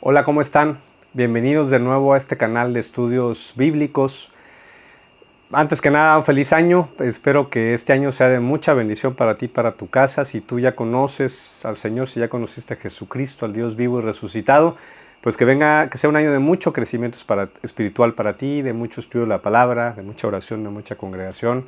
Hola, ¿cómo están? Bienvenidos de nuevo a este canal de estudios bíblicos. Antes que nada, un feliz año. Espero que este año sea de mucha bendición para ti, para tu casa. Si tú ya conoces al Señor, si ya conociste a Jesucristo, al Dios vivo y resucitado, pues que sea un año de mucho crecimiento espiritual para ti, de mucho estudio de la palabra, de mucha oración, de mucha congregación,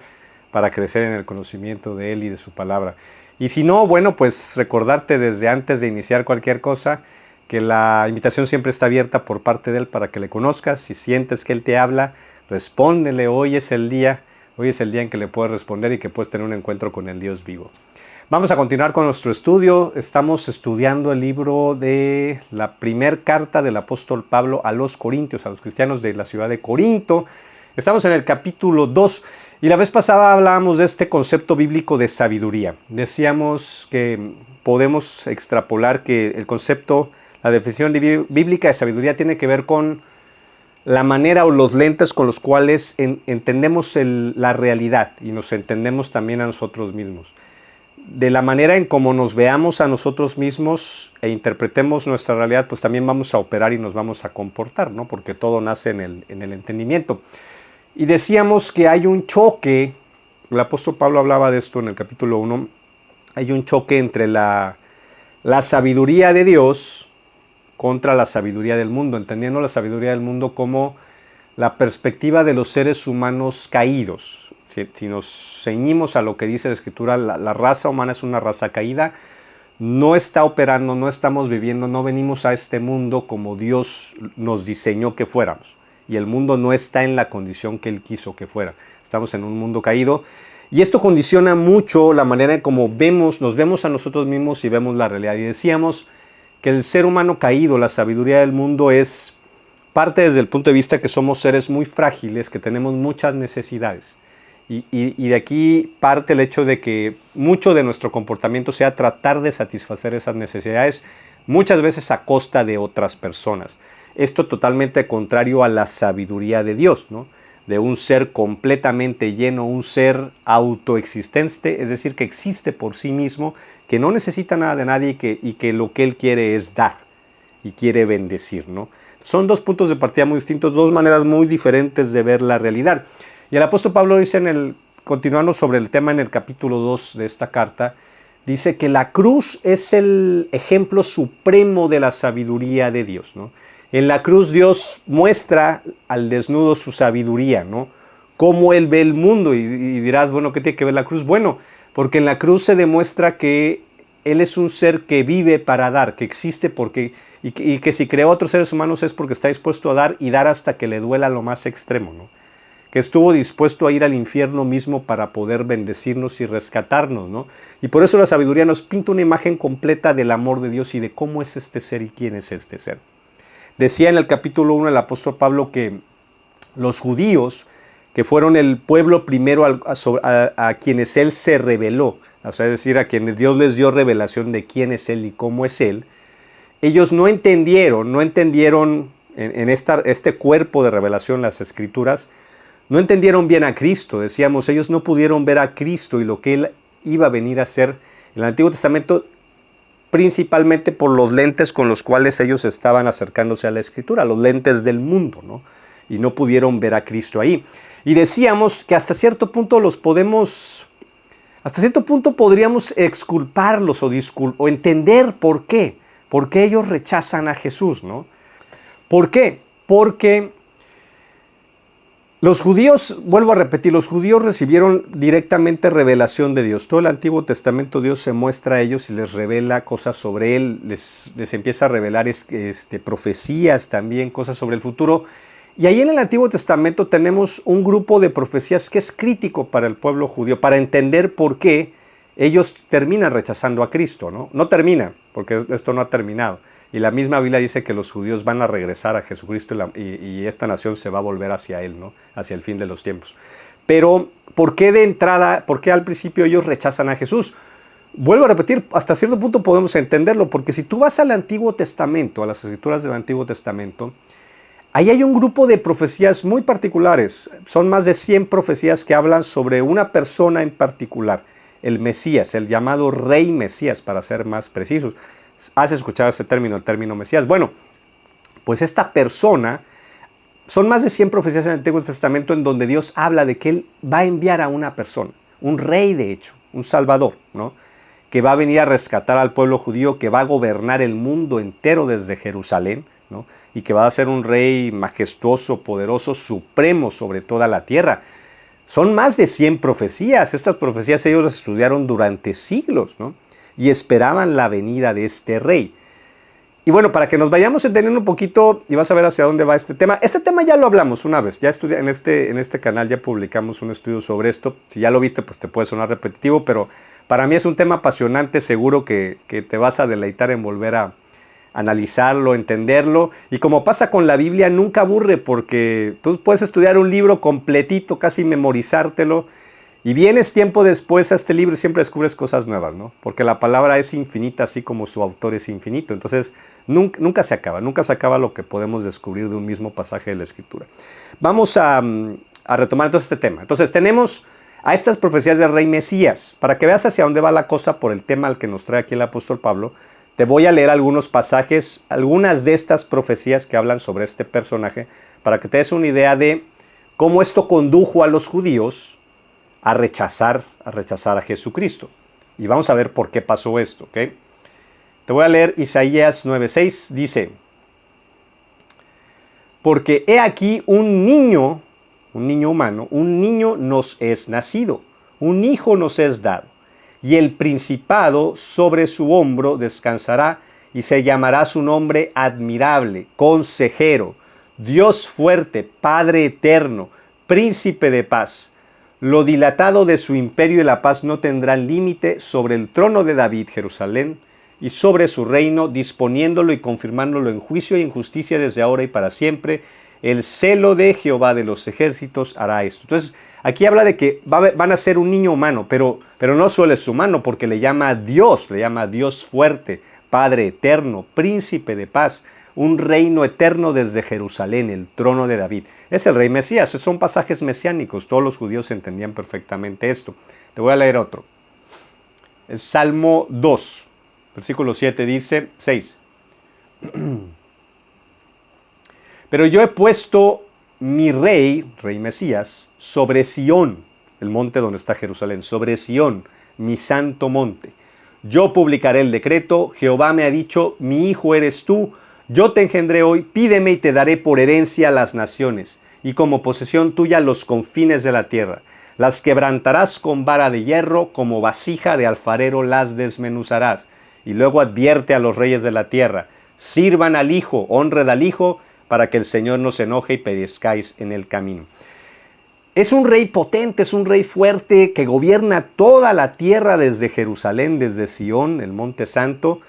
para crecer en el conocimiento de Él y de su palabra. Y si no, bueno, pues recordarte desde antes de iniciar cualquier cosa, que la invitación siempre está abierta por parte de Él para que le conozcas. Si sientes que Él te habla, respóndele. Hoy es el día en que le puedes responder y que puedes tener un encuentro con el Dios vivo. Vamos a continuar con nuestro estudio. Estamos estudiando el libro de la primera carta del apóstol Pablo a los Corintios, a los cristianos de la ciudad de Corinto. Estamos en el capítulo 2 y la vez pasada hablábamos de este concepto bíblico de sabiduría. Decíamos que podemos extrapolar que el concepto, la definición bíblica de sabiduría tiene que ver con la manera o los lentes con los cuales entendemos la realidad y nos entendemos también a nosotros mismos. De la manera en cómo nos veamos a nosotros mismos e interpretemos nuestra realidad, pues también vamos a operar y nos vamos a comportar, ¿no? Porque todo nace en el entendimiento. Y decíamos que hay un choque, el apóstol Pablo hablaba de esto en el capítulo 1, hay un choque entre la sabiduría de Dios contra la sabiduría del mundo, entendiendo la sabiduría del mundo como la perspectiva de los seres humanos caídos. Si nos ceñimos a lo que dice la Escritura, la raza humana es una raza caída, no está operando, no estamos viviendo, no venimos a este mundo como Dios nos diseñó que fuéramos. Y el mundo no está en la condición que Él quiso que fuera. Estamos en un mundo caído. Y esto condiciona mucho la manera en cómo nos vemos a nosotros mismos y vemos la realidad. Y decíamos que el ser humano caído, la sabiduría del mundo, es parte desde el punto de vista que somos seres muy frágiles, que tenemos muchas necesidades. Y de aquí parte el hecho de que mucho de nuestro comportamiento sea tratar de satisfacer esas necesidades, muchas veces a costa de otras personas. Esto totalmente contrario a la sabiduría de Dios, ¿no? De un ser completamente lleno, un ser autoexistente, es decir, que existe por sí mismo, que no necesita nada de nadie y que lo que Él quiere es dar y quiere bendecir, ¿no? Son dos puntos de partida muy distintos, dos maneras muy diferentes de ver la realidad. Y el apóstol Pablo dice, continuando sobre el tema en el capítulo 2 de esta carta, dice que la cruz es el ejemplo supremo de la sabiduría de Dios, ¿no? En la cruz Dios muestra al desnudo su sabiduría, ¿no? Cómo Él ve el mundo y dirás, bueno, ¿qué tiene que ver la cruz? Bueno, porque en la cruz se demuestra que Él es un ser que vive para dar, que existe y que si creó a otros seres humanos es porque está dispuesto a dar y dar hasta que le duela lo más extremo, ¿no? Que estuvo dispuesto a ir al infierno mismo para poder bendecirnos y rescatarnos, ¿no? Y por eso la sabiduría nos pinta una imagen completa del amor de Dios y de cómo es este ser y quién es este ser. Decía en el capítulo 1 el apóstol Pablo que los judíos, que fueron el pueblo primero a quienes Él se reveló, o sea, es decir, a quienes Dios les dio revelación de quién es Él y cómo es Él, ellos no entendieron en este cuerpo de revelación, las Escrituras, no entendieron bien a Cristo. Decíamos, ellos no pudieron ver a Cristo y lo que Él iba a venir a hacer en el Antiguo Testamento, principalmente por los lentes con los cuales ellos estaban acercándose a la Escritura, los lentes del mundo, ¿no? Y no pudieron ver a Cristo ahí. Y decíamos que hasta cierto punto podríamos exculparlos o entender por qué ellos rechazan a Jesús, ¿no? ¿Por qué? Porque los judíos, vuelvo a repetir, los judíos recibieron directamente revelación de Dios. Todo el Antiguo Testamento Dios se muestra a ellos y les revela cosas sobre Él, les empieza a revelar profecías también, cosas sobre el futuro. Y ahí en el Antiguo Testamento tenemos un grupo de profecías que es crítico para el pueblo judío, para entender por qué ellos terminan rechazando a Cristo, ¿no? No termina, porque esto no ha terminado. Y la misma Biblia dice que los judíos van a regresar a Jesucristo y esta nación se va a volver hacia Él, ¿no? Hacia el fin de los tiempos. Pero, ¿por qué al principio ellos rechazan a Jesús? Vuelvo a repetir, hasta cierto punto podemos entenderlo, porque si tú vas al Antiguo Testamento, a las Escrituras del Antiguo Testamento, ahí hay un grupo de profecías muy particulares. Son más de 100 profecías que hablan sobre una persona en particular, el Mesías, el llamado Rey Mesías, para ser más precisos. ¿Has escuchado este término, el término Mesías? Bueno, Pues esta persona, son más de 100 profecías en el Antiguo Testamento en donde Dios habla de que Él va a enviar a una persona, un rey de hecho, un salvador, ¿no? Que va a venir a rescatar al pueblo judío, que va a gobernar el mundo entero desde Jerusalén, ¿no? Y que va a ser un rey majestuoso, poderoso, supremo sobre toda la tierra. Son más de 100 profecías. Estas profecías ellos las estudiaron durante siglos, ¿no? Y esperaban la venida de este rey. Y bueno, para que nos vayamos entendiendo un poquito y vas a ver hacia dónde va este tema. Este tema ya lo hablamos una vez, ya en este canal ya publicamos un estudio sobre esto. Si ya lo viste, pues te puede sonar repetitivo, pero para mí es un tema apasionante, seguro que te vas a deleitar en volver a analizarlo, entenderlo. Y como pasa con la Biblia, nunca aburre porque tú puedes estudiar un libro completito, casi memorizártelo, y vienes tiempo después a este libro y siempre descubres cosas nuevas, ¿no? Porque la palabra es infinita, así como su autor es infinito. Entonces, nunca se acaba lo que podemos descubrir de un mismo pasaje de la Escritura. Vamos a retomar entonces este tema. Entonces, tenemos a estas profecías del rey Mesías. Para que veas hacia dónde va la cosa por el tema al que nos trae aquí el apóstol Pablo, te voy a leer algunos pasajes, algunas de estas profecías que hablan sobre este personaje, para que te des una idea de cómo esto condujo a los judíos a rechazar a Jesucristo. Y vamos a ver por qué pasó esto, ¿ok? Te voy a leer Isaías 9:6, dice: porque he aquí un niño humano, un niño nos es nacido, un hijo nos es dado, y el principado sobre su hombro descansará, y se llamará su nombre admirable, consejero, Dios fuerte, Padre eterno, príncipe de paz. Lo dilatado de su imperio y la paz no tendrán límite sobre el trono de David, Jerusalén, y sobre su reino, disponiéndolo y confirmándolo en juicio y en justicia desde ahora y para siempre. El celo de Jehová de los ejércitos hará esto. Entonces, aquí habla de que van a ser un niño humano, pero no solo es humano, porque le llama Dios fuerte, Padre eterno, príncipe de paz, un reino eterno desde Jerusalén, el trono de David. Es el rey Mesías, son pasajes mesiánicos, todos los judíos entendían perfectamente esto. Te voy a leer otro. El Salmo 2, versículo 7 dice, 6. Pero yo he puesto mi rey Mesías, sobre Sión, el monte donde está Jerusalén, sobre Sión, mi santo monte. Yo publicaré el decreto, Jehová me ha dicho, mi hijo eres tú, yo te engendré hoy, pídeme y te daré por herencia las naciones, y como posesión tuya los confines de la tierra. Las quebrantarás con vara de hierro, como vasija de alfarero las desmenuzarás. Y luego advierte a los reyes de la tierra, sirvan al Hijo, honren al Hijo, para que el Señor no se enoje y perezcáis en el camino. Es un rey potente, es un rey fuerte que gobierna toda la tierra desde Jerusalén, desde Sión, el monte santo,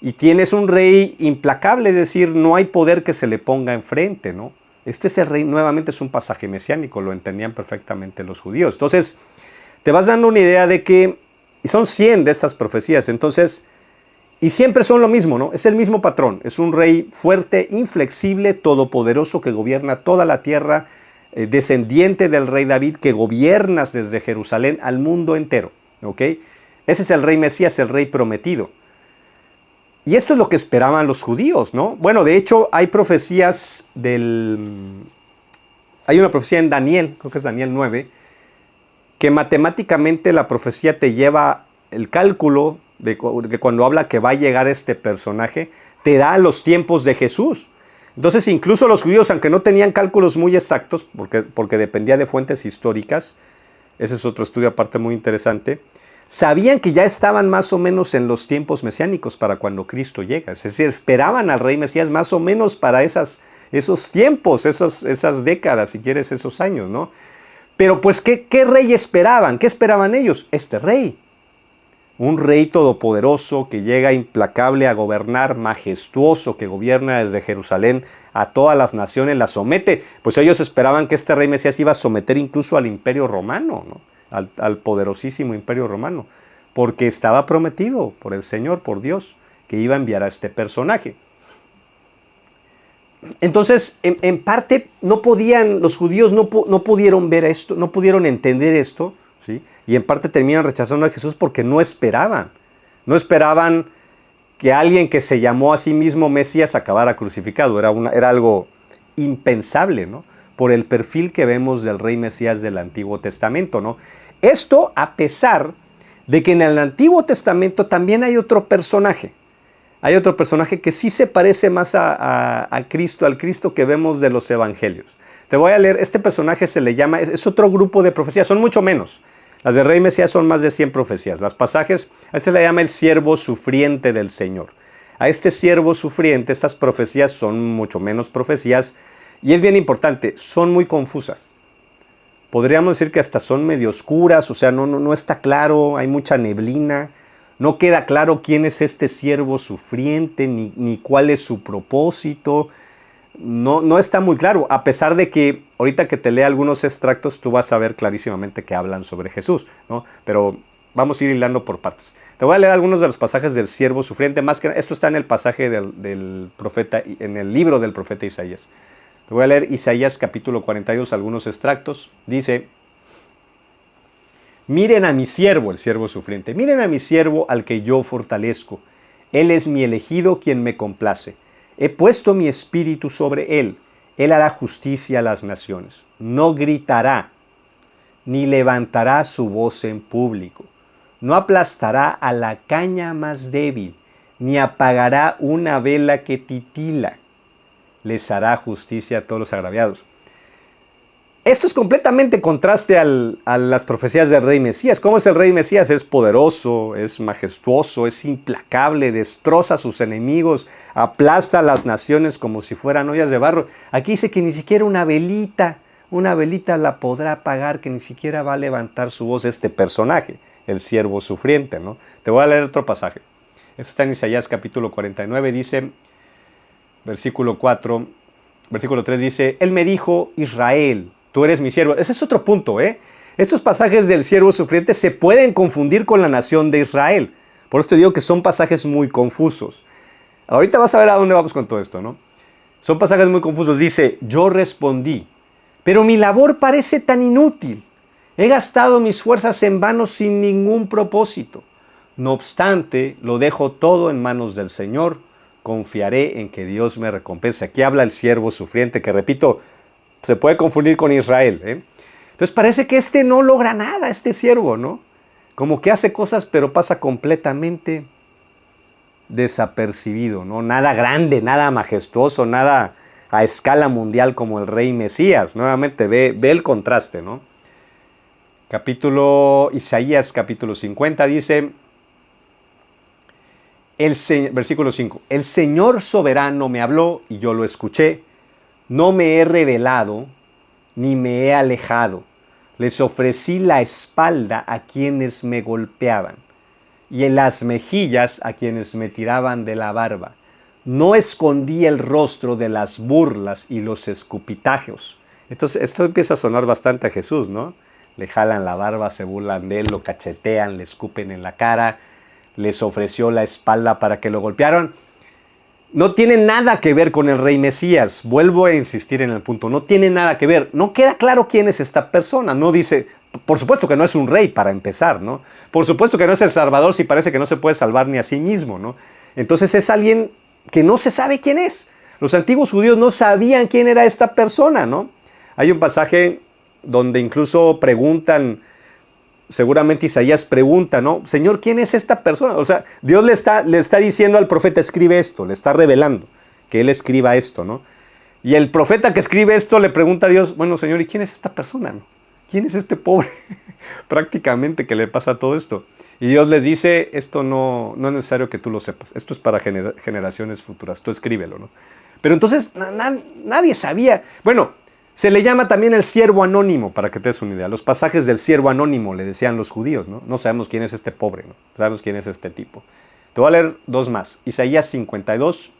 y tienes un rey implacable, es decir, no hay poder que se le ponga enfrente, ¿no? Este es el rey, nuevamente es un pasaje mesiánico, lo entendían perfectamente los judíos. Entonces, te vas dando una idea de que, y son 100 de estas profecías, entonces, y siempre son lo mismo, ¿no? Es el mismo patrón, es un rey fuerte, inflexible, todopoderoso, que gobierna toda la tierra, descendiente del rey David, que gobiernas desde Jerusalén al mundo entero, ¿ok? Ese es el rey Mesías, el rey prometido. Y esto es lo que esperaban los judíos, ¿no? Bueno, de hecho, hay profecías hay una profecía en Daniel, creo que es Daniel 9, que matemáticamente la profecía te lleva el cálculo de que cuando habla que va a llegar este personaje, te da los tiempos de Jesús. Entonces, incluso los judíos, aunque no tenían cálculos muy exactos, porque dependía de fuentes históricas, ese es otro estudio aparte muy interesante, sabían que ya estaban más o menos en los tiempos mesiánicos para cuando Cristo llega. Es decir, esperaban al rey Mesías más o menos para esos tiempos, esas décadas, si quieres, esos años, ¿no? Pero pues, ¿qué rey esperaban? ¿Qué esperaban ellos? Este rey. Un rey todopoderoso que llega implacable a gobernar, majestuoso, que gobierna desde Jerusalén a todas las naciones, las somete. Pues ellos esperaban que este rey Mesías iba a someter incluso al imperio romano, ¿no? Al poderosísimo imperio romano, porque estaba prometido por el Señor, por Dios, que iba a enviar a este personaje. Entonces, en parte, los judíos no pudieron ver esto, no pudieron entender esto, ¿sí? Y en parte terminan rechazando a Jesús porque no esperaban que alguien que se llamó a sí mismo Mesías acabara crucificado. Era algo impensable, ¿no? Por el perfil que vemos del rey Mesías del Antiguo Testamento, ¿no? Esto a pesar de que en el Antiguo Testamento también hay otro personaje. Hay otro personaje que sí se parece más a Cristo, al Cristo que vemos de los evangelios. Te voy a leer, este personaje se le llama, es otro grupo de profecías, son mucho menos. Las del rey Mesías son más de 100 profecías. Los pasajes, a este se le llama el siervo sufriente del Señor. A este siervo sufriente, estas profecías son mucho menos profecías, y es bien importante, son muy confusas. Podríamos decir que hasta son medio oscuras, o sea, no está claro, hay mucha neblina, no queda claro quién es este siervo sufriente, ni cuál es su propósito. No está muy claro, a pesar de que ahorita que te lea algunos extractos tú vas a ver clarísimamente que hablan sobre Jesús, ¿no? Pero vamos a ir hilando por partes. Te voy a leer algunos de los pasajes del siervo sufriente, más que esto está en el pasaje del profeta, en el libro del profeta Isaías. Te voy a leer Isaías capítulo 42, algunos extractos. Dice: miren a mi siervo, el siervo sufriente, miren a mi siervo al que yo fortalezco. Él es mi elegido, quien me complace. He puesto mi espíritu sobre él. Él hará justicia a las naciones. No gritará, ni levantará su voz en público. No aplastará a la caña más débil, ni apagará una vela que titila. Les hará justicia a todos los agraviados. Esto es completamente contraste a las profecías del rey Mesías. ¿Cómo es el rey Mesías? Es poderoso, es majestuoso, es implacable, destroza a sus enemigos, aplasta a las naciones como si fueran ollas de barro. Aquí dice que ni siquiera una velita la podrá apagar, que ni siquiera va a levantar su voz este personaje, el siervo sufriente, ¿no? Te voy a leer otro pasaje. Esto está en Isaías capítulo 49, dice, versículo 3 dice: Él me dijo, Israel, tú eres mi siervo. Ese es otro punto, ¿eh? Estos pasajes del siervo sufriente se pueden confundir con la nación de Israel. Por eso te digo que son pasajes muy confusos. Ahorita vas a ver a dónde vamos con todo esto, ¿no? Son pasajes muy confusos. Dice: yo respondí, pero mi labor parece tan inútil. He gastado mis fuerzas en vano sin ningún propósito. No obstante, lo dejo todo en manos del Señor. Confiaré en que Dios me recompense. Aquí habla el siervo sufriente, que repito, se puede confundir con Israel, ¿eh? Entonces parece que este no logra nada, este siervo, ¿no? Como que hace cosas, pero pasa completamente desapercibido, ¿no? Nada grande, nada majestuoso, nada a escala mundial como el rey Mesías. Nuevamente ve el contraste, ¿no? Isaías capítulo 50 dice, versículo 5, el Señor soberano me habló y yo lo escuché. No me he rebelado ni me he alejado. Les ofrecí la espalda a quienes me golpeaban y en las mejillas a quienes me tiraban de la barba. No escondí el rostro de las burlas y los escupitajos. Entonces, esto empieza a sonar bastante a Jesús, ¿no? Le jalan la barba, se burlan de él, lo cachetean, le escupen en la cara, les ofreció la espalda para que lo golpearan. No tiene nada que ver con el rey Mesías. Vuelvo a insistir en el punto. No tiene nada que ver. No queda claro quién es esta persona. No dice, por supuesto que no es un rey para empezar, ¿no? Por supuesto que no es el Salvador si parece que no se puede salvar ni a sí mismo, ¿no? Entonces es alguien que no se sabe quién es. Los antiguos judíos no sabían quién era esta persona, ¿no? Hay un pasaje donde incluso preguntan, seguramente Isaías pregunta, ¿no? Señor, ¿quién es esta persona? O sea, Dios le está diciendo al profeta, escribe esto, le está revelando que él escriba esto, ¿no? Y el profeta que escribe esto le pregunta a Dios, bueno, Señor, ¿y quién es esta persona, no? ¿Quién es este pobre prácticamente que le pasa todo esto? Y Dios le dice, esto no es necesario que tú lo sepas, esto es para generaciones futuras, tú escríbelo, ¿no? Pero entonces nadie sabía. Bueno, se le llama también el siervo anónimo, para que te des una idea. Los pasajes del siervo anónimo le decían los judíos, ¿no? No sabemos quién es este pobre, ¿no? Sabemos quién es este tipo. Te voy a leer dos más. Isaías 52,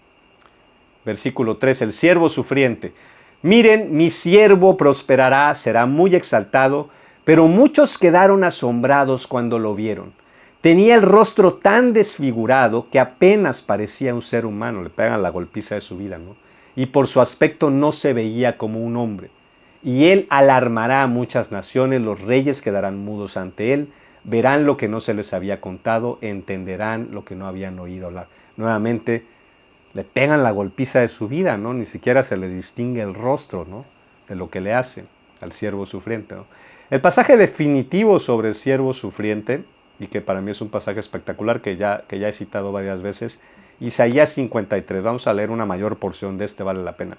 versículo 3, el siervo sufriente. Miren, mi siervo prosperará, será muy exaltado, pero muchos quedaron asombrados cuando lo vieron. Tenía el rostro tan desfigurado que apenas parecía un ser humano. Le pegan la golpiza de su vida, ¿no? Y por su aspecto no se veía como un hombre. Y él alarmará a muchas naciones, los reyes quedarán mudos ante él, verán lo que no se les había contado, entenderán lo que no habían oído hablar. Nuevamente, le pegan la golpiza de su vida, ¿no? Ni siquiera se le distingue el rostro, ¿no?, de lo que le hacen al siervo sufriente, ¿no? El pasaje definitivo sobre el siervo sufriente, y que para mí es un pasaje espectacular que ya he citado varias veces, Isaías 53. Vamos a leer una mayor porción de este, vale la pena.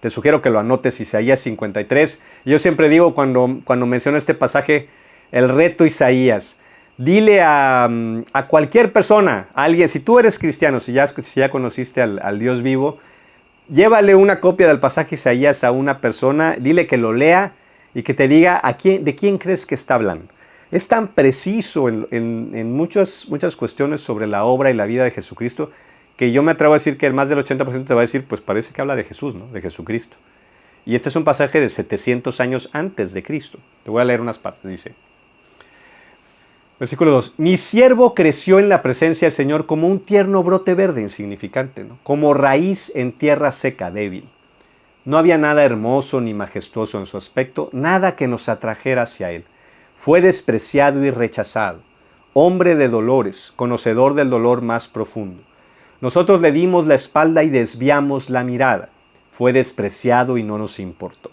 Te sugiero que lo anotes, Isaías 53. Yo siempre digo cuando menciono este pasaje, el reto Isaías. Dile a cualquier persona, a alguien, si tú eres cristiano, si ya conociste al Dios vivo, llévale una copia del pasaje Isaías a una persona, dile que lo lea y que te diga de quién crees que está hablando. Es tan preciso en muchas cuestiones sobre la obra y la vida de Jesucristo que yo me atrevo a decir que el más del 80% te va a decir, pues parece que habla de Jesús, ¿no?, de Jesucristo. Y este es un pasaje de 700 años antes de Cristo. Te voy a leer unas partes, dice. Versículo 2. Mi siervo creció en la presencia del Señor como un tierno brote verde insignificante, ¿no?, como raíz en tierra seca, débil. No había nada hermoso ni majestuoso en su aspecto, nada que nos atrajera hacia él. Fue despreciado y rechazado, hombre de dolores, conocedor del dolor más profundo. Nosotros le dimos la espalda y desviamos la mirada. Fue despreciado y no nos importó.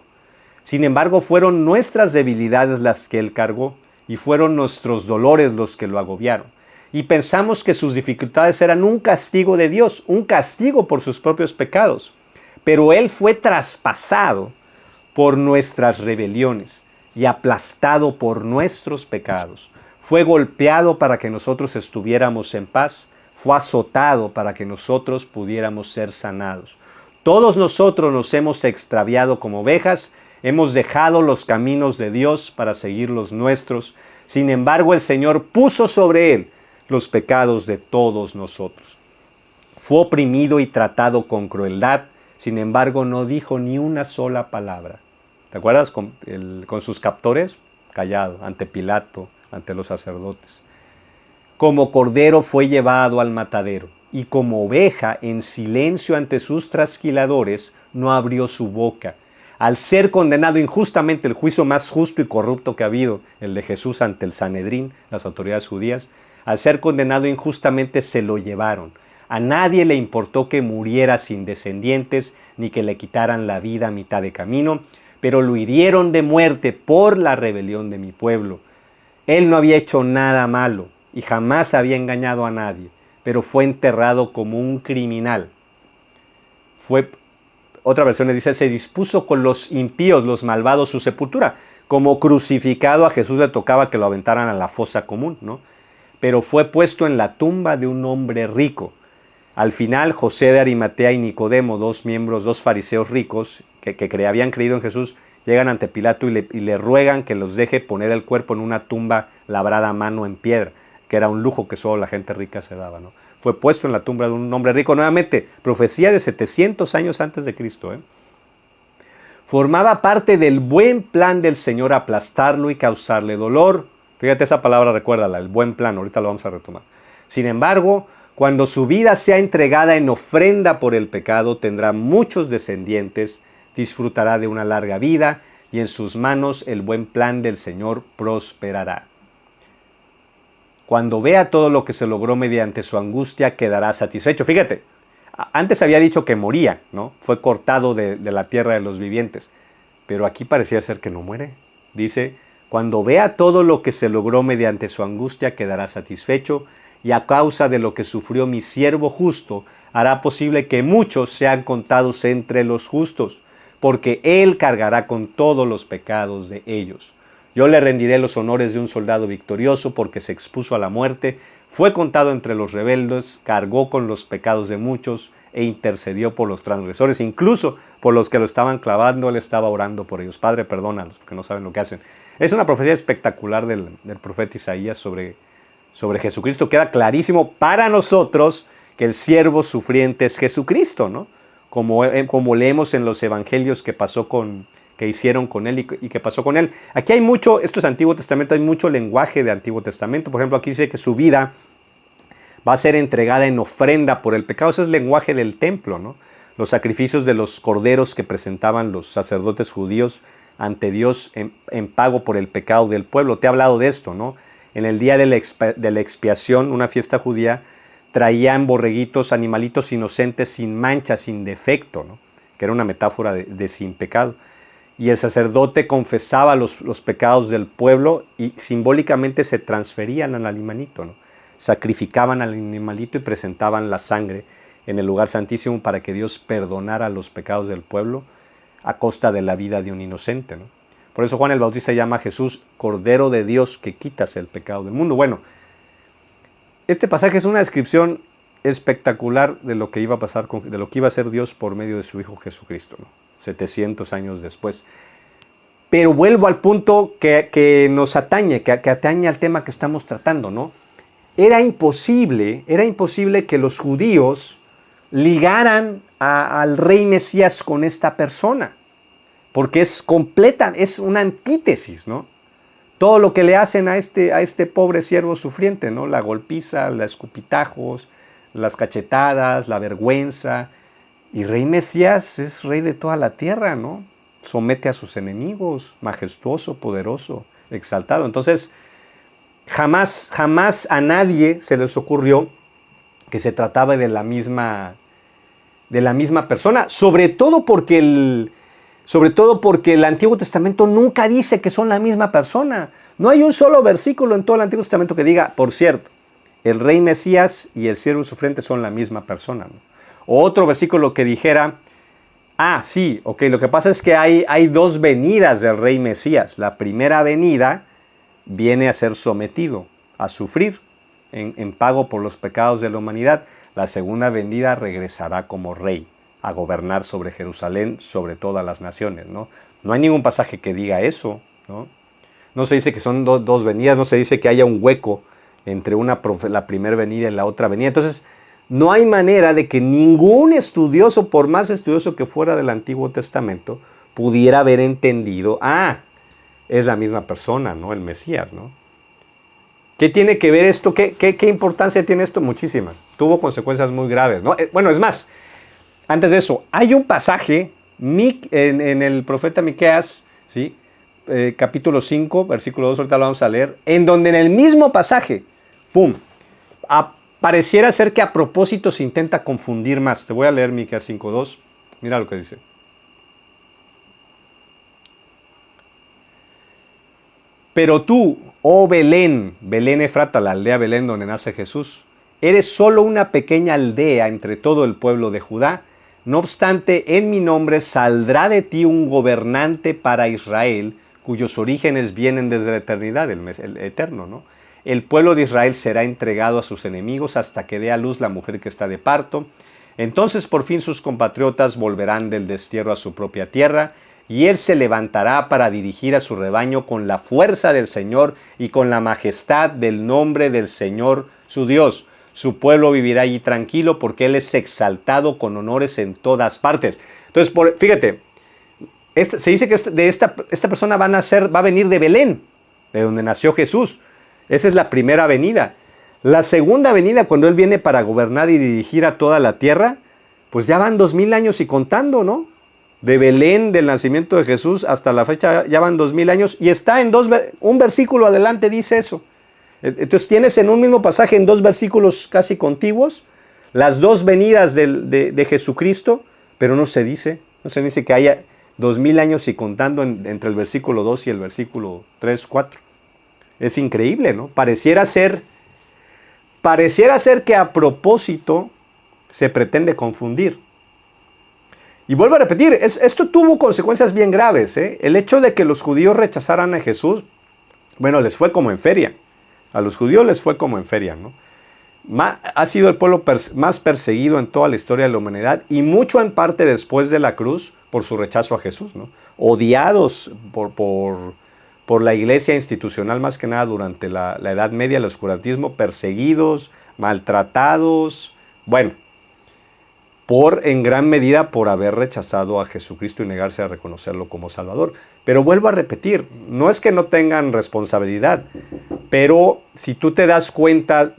Sin embargo, fueron nuestras debilidades las que él cargó y fueron nuestros dolores los que lo agobiaron. Y pensamos que sus dificultades eran un castigo de Dios, un castigo por sus propios pecados. Pero él fue traspasado por nuestras rebeliones y aplastado por nuestros pecados. Fue golpeado para que nosotros estuviéramos en paz. Fue azotado para que nosotros pudiéramos ser sanados. Todos nosotros nos hemos extraviado como ovejas, hemos dejado los caminos de Dios para seguir los nuestros. Sin embargo, el Señor puso sobre él los pecados de todos nosotros. Fue oprimido y tratado con crueldad, sin embargo, no dijo ni una sola palabra. ¿Te acuerdas? Con sus captores, callado, ante Pilato, ante los sacerdotes. Como cordero fue llevado al matadero, y como oveja en silencio ante sus trasquiladores, no abrió su boca. Al ser condenado injustamente, el juicio más justo y corrupto que ha habido, el de Jesús ante el Sanedrín, las autoridades judías, al ser condenado injustamente se lo llevaron. A nadie le importó que muriera sin descendientes, ni que le quitaran la vida a mitad de camino, pero lo hirieron de muerte por la rebelión de mi pueblo. Él no había hecho nada malo y jamás había engañado a nadie, pero fue enterrado como un criminal. Otra versión le dice, se dispuso con los impíos, los malvados, su sepultura. Como crucificado a Jesús le tocaba que lo aventaran a la fosa común, ¿no? Pero fue puesto en la tumba de un hombre rico. Al final, José de Arimatea y Nicodemo, dos fariseos ricos que habían creído en Jesús, llegan ante Pilato y le ruegan que los deje poner el cuerpo en una tumba labrada a mano en piedra, que era un lujo que solo la gente rica se daba, ¿no? Fue puesto en la tumba de un hombre rico. Nuevamente, profecía de 700 años antes de Cristo, ¿eh? Formaba parte del buen plan del Señor aplastarlo y causarle dolor. Fíjate esa palabra, recuérdala, el buen plan, ahorita lo vamos a retomar. Sin embargo, cuando su vida sea entregada en ofrenda por el pecado, tendrá muchos descendientes, disfrutará de una larga vida y en sus manos el buen plan del Señor prosperará. Cuando vea todo lo que se logró mediante su angustia, quedará satisfecho. Fíjate, antes había dicho que moría, ¿no? Fue cortado de la tierra de los vivientes, pero aquí parecía ser que no muere. Dice, cuando vea todo lo que se logró mediante su angustia, quedará satisfecho, y a causa de lo que sufrió mi siervo justo, hará posible que muchos sean contados entre los justos, porque él cargará con todos los pecados de ellos. Yo le rendiré los honores de un soldado victorioso, porque se expuso a la muerte, fue contado entre los rebeldes, cargó con los pecados de muchos e intercedió por los transgresores, incluso por los que lo estaban clavando, él estaba orando por ellos. Padre, perdónalos, porque no saben lo que hacen. Es una profecía espectacular del profeta Isaías sobre Jesucristo. Queda clarísimo para nosotros que el siervo sufriente es Jesucristo, ¿no? Como leemos en los evangelios que hicieron con él y que pasó con él. Aquí hay mucho, esto es Antiguo Testamento, hay mucho lenguaje de Antiguo Testamento. Por ejemplo, aquí dice que su vida va a ser entregada en ofrenda por el pecado. Ese es el lenguaje del templo, ¿no? Los sacrificios de los corderos que presentaban los sacerdotes judíos ante Dios en pago por el pecado del pueblo. Te he hablado de esto, ¿no? En el día de la expiación, una fiesta judía, traían borreguitos, animalitos inocentes, sin mancha, sin defecto, ¿no? Que era una metáfora de sin pecado. Y el sacerdote confesaba los pecados del pueblo y simbólicamente se transferían al animalito, ¿no? Sacrificaban al animalito y presentaban la sangre en el lugar santísimo para que Dios perdonara los pecados del pueblo a costa de la vida de un inocente, ¿no? Por eso Juan el Bautista llama a Jesús Cordero de Dios que quitas el pecado del mundo. Bueno, este pasaje es una descripción espectacular de lo que iba a pasar, de lo que iba a hacer Dios por medio de su Hijo Jesucristo, ¿no? 700 años después. Pero vuelvo al punto que nos atañe, que atañe al tema que estamos tratando, ¿no? Era imposible que los judíos ligaran al rey Mesías con esta persona, porque es una antítesis, ¿no? Todo lo que le hacen a este pobre siervo sufriente, ¿no? La golpiza, los escupitajos, las cachetadas, la vergüenza. Y rey Mesías es rey de toda la tierra, ¿no? Somete a sus enemigos, majestuoso, poderoso, exaltado. Entonces, jamás a nadie se les ocurrió que se trataba de la misma persona, sobre todo porque el Antiguo Testamento nunca dice que son la misma persona. No hay un solo versículo en todo el Antiguo Testamento que diga, por cierto, el rey Mesías y el siervo sufriente son la misma persona, ¿no? O otro versículo que dijera, sí, ok, lo que pasa es que hay dos venidas del rey Mesías. La primera venida viene a ser sometido, a sufrir en pago por los pecados de la humanidad. La segunda venida regresará como rey, a gobernar sobre Jerusalén, sobre todas las naciones, ¿no? No hay ningún pasaje que diga eso, ¿no? No se dice que son dos venidas, no se dice que haya un hueco entre la primera venida y la otra venida. Entonces, no hay manera de que ningún estudioso, por más estudioso que fuera del Antiguo Testamento, pudiera haber entendido, es la misma persona, ¿no? El Mesías, ¿no? ¿Qué tiene que ver esto? ¿Qué importancia tiene esto? Muchísimas. Tuvo consecuencias muy graves, ¿no? Bueno, es más, antes de eso, hay un pasaje en el profeta Miqueas, ¿sí? Capítulo 5, versículo 2, ahorita lo vamos a leer, en donde en el mismo pasaje, pareciera ser que a propósito se intenta confundir más. Te voy a leer Miqueas 5:2. Mira lo que dice. Pero tú, oh Belén, Belén Efrata, la aldea Belén donde nace Jesús, eres solo una pequeña aldea entre todo el pueblo de Judá. No obstante, en mi nombre saldrá de ti un gobernante para Israel, cuyos orígenes vienen desde la eternidad, el eterno, ¿no? El pueblo de Israel será entregado a sus enemigos hasta que dé a luz la mujer que está de parto. Entonces por fin sus compatriotas volverán del destierro a su propia tierra, y él se levantará para dirigir a su rebaño con la fuerza del Señor y con la majestad del nombre del Señor su Dios. Su pueblo vivirá allí tranquilo porque él es exaltado con honores en todas partes. Entonces, fíjate, se dice que esta persona va a venir de Belén, de donde nació Jesús. Esa es la primera venida. La segunda venida, cuando él viene para gobernar y dirigir a toda la tierra, pues ya van 2000 años y contando, ¿no? De Belén, del nacimiento de Jesús, hasta la fecha ya van 2000 años. Y está en un versículo adelante dice eso. Entonces tienes en un mismo pasaje, en dos versículos casi contiguos, las dos venidas de Jesucristo, pero no se dice que haya 2000 años y contando entre el versículo 2 y el versículo 3, 4. Es increíble, ¿no? Pareciera ser que a propósito se pretende confundir. Y vuelvo a repetir, esto tuvo consecuencias bien graves, ¿eh? El hecho de que los judíos rechazaran a Jesús, bueno, les fue como en feria. A los judíos les fue como en feria, ¿no? Ha sido el pueblo más perseguido en toda la historia de la humanidad y mucho en parte después de la cruz por su rechazo a Jesús, ¿no? Odiados por la iglesia institucional más que nada durante la Edad Media, el oscurantismo, perseguidos, maltratados, bueno, en gran medida por haber rechazado a Jesucristo y negarse a reconocerlo como Salvador. Pero vuelvo a repetir, no es que no tengan responsabilidad, pero si tú te das cuenta,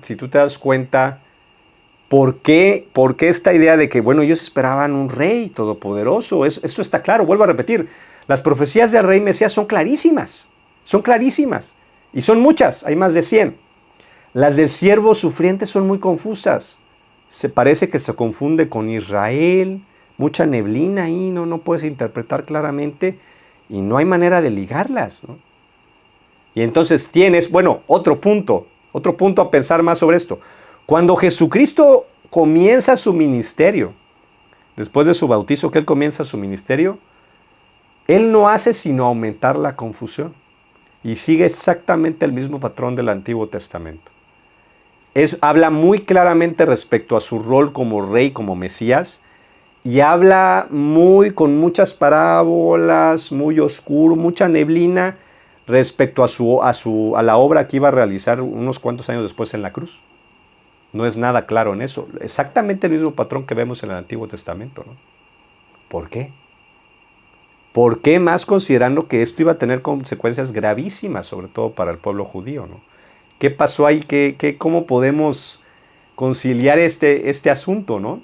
¿por qué esta idea de que, bueno, ellos esperaban un rey todopoderoso? Esto está claro, vuelvo a repetir. Las profecías del rey Mesías son clarísimas, y son muchas, hay más de 100. Las del siervo sufriente son muy confusas, se parece que se confunde con Israel, mucha neblina ahí, no puedes interpretar claramente y no hay manera de ligarlas, ¿no? Y entonces tienes, bueno, otro punto a pensar más sobre esto. Cuando Jesucristo comienza su ministerio, después de su bautizo que Él comienza su ministerio, Él no hace sino aumentar la confusión y sigue exactamente el mismo patrón del Antiguo Testamento. Habla muy claramente respecto a su rol como rey, como Mesías, y habla con muchas parábolas, muy oscuro, mucha neblina respecto a la obra que iba a realizar unos cuantos años después en la cruz. No es nada claro en eso. Exactamente el mismo patrón que vemos en el Antiguo Testamento, ¿no? ¿Por qué? ¿Por qué más considerando que esto iba a tener consecuencias gravísimas, sobre todo para el pueblo judío, ¿no? ¿Qué pasó ahí? ¿Cómo podemos conciliar este asunto, ¿no?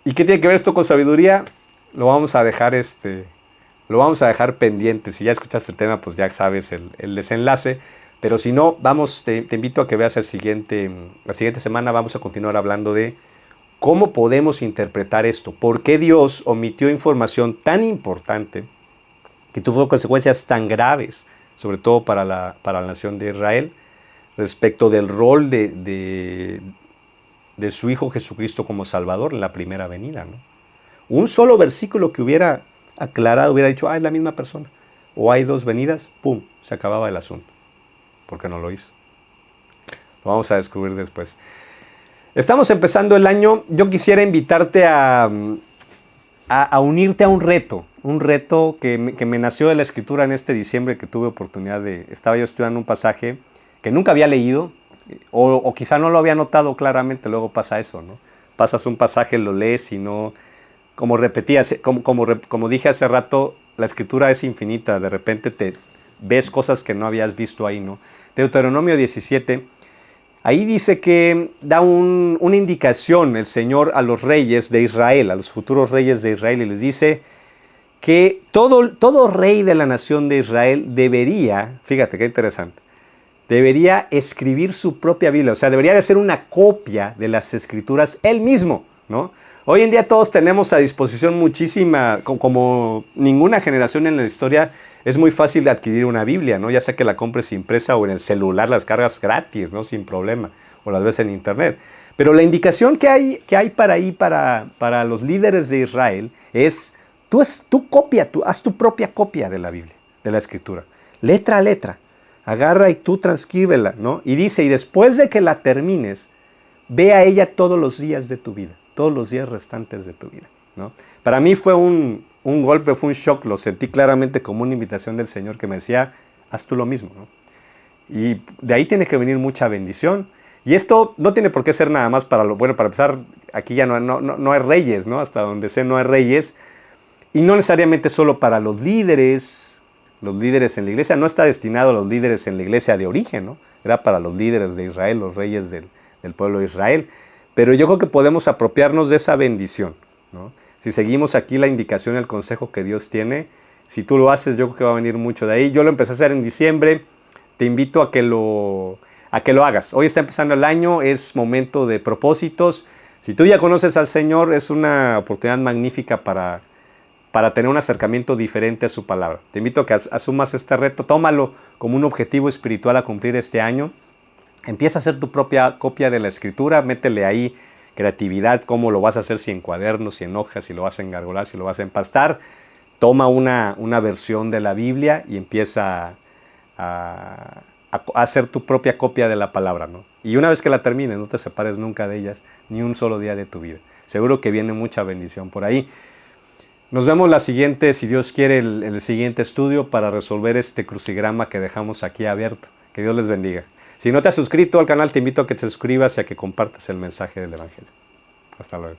¿Y qué tiene que ver esto con sabiduría? Lo vamos a dejar pendiente. Si ya escuchaste el tema, pues ya sabes el desenlace. Pero si no, te invito a que veas la siguiente semana. Vamos a continuar hablando de cómo podemos interpretar esto. ¿Por qué Dios omitió información tan importante que tuvo consecuencias tan graves, sobre todo para la nación de Israel, respecto del rol de su Hijo Jesucristo como Salvador en la primera venida, ¿no? Un solo versículo que hubiera aclarado, hubiera dicho, es la misma persona. O hay dos venidas, ¡pum!, se acababa el asunto. ¿Por qué no lo hizo? Lo vamos a descubrir después. Estamos empezando el año. Yo quisiera invitarte a unirte a un reto que me nació de la Escritura en este diciembre, que tuve oportunidad estaba yo estudiando un pasaje que nunca había leído, o quizá no lo había notado claramente. Luego pasa eso, ¿no? Pasas un pasaje, lo lees y no, como repetías, como dije hace rato, la Escritura es infinita. De repente te ves cosas que no habías visto ahí, ¿no? Deuteronomio 17, ahí dice que da una indicación el Señor a los reyes de Israel, a los futuros reyes de Israel, y les dice que todo rey de la nación de Israel debería, fíjate qué interesante, debería escribir su propia Biblia, o sea, debería de hacer una copia de las Escrituras él mismo, ¿no? Hoy en día todos tenemos a disposición muchísima, como ninguna generación en la historia, es muy fácil de adquirir una Biblia, ¿no? Ya sea que la compres impresa o en el celular, las cargas gratis, ¿no? Sin problema, o las ves en internet. Pero la indicación que hay para los líderes de Israel es, haz tu propia copia de la Biblia, de la Escritura, letra a letra. Agarra y tú transcríbela, ¿no? Y dice, y después de que la termines, ve a ella todos los días de tu vida, todos los días restantes de tu vida, ¿no? Para mí fue un golpe, fue un shock, lo sentí claramente como una invitación del Señor que me decía, haz tú lo mismo, ¿no? Y de ahí tiene que venir mucha bendición. Y esto no tiene por qué ser nada más para empezar, aquí ya no hay reyes, ¿no? Hasta donde sé no hay reyes, y no necesariamente solo para los líderes en la iglesia, no está destinado a los líderes en la iglesia de origen, ¿no? Era para los líderes de Israel, los reyes del pueblo de Israel. Pero yo creo que podemos apropiarnos de esa bendición, ¿no? Si seguimos aquí la indicación, el consejo que Dios tiene, si tú lo haces, yo creo que va a venir mucho de ahí. Yo lo empecé a hacer en diciembre, te invito a que lo hagas. Hoy está empezando el año, es momento de propósitos. Si tú ya conoces al Señor, es una oportunidad magnífica para tener un acercamiento diferente a su palabra. Te invito a que asumas este reto, tómalo como un objetivo espiritual a cumplir este año. Empieza a hacer tu propia copia de la Escritura, métele ahí creatividad, cómo lo vas a hacer, si en cuadernos, si en hojas, si lo vas a engargolar, si lo vas a empastar. Toma una versión de la Biblia y empieza a hacer tu propia copia de la palabra, ¿no? Y una vez que la termines, no te separes nunca de ellas, ni un solo día de tu vida. Seguro que viene mucha bendición por ahí. Nos vemos la siguiente, si Dios quiere, el siguiente estudio para resolver este crucigrama que dejamos aquí abierto. Que Dios les bendiga. Si no te has suscrito al canal, te invito a que te suscribas y a que compartas el mensaje del Evangelio. Hasta luego.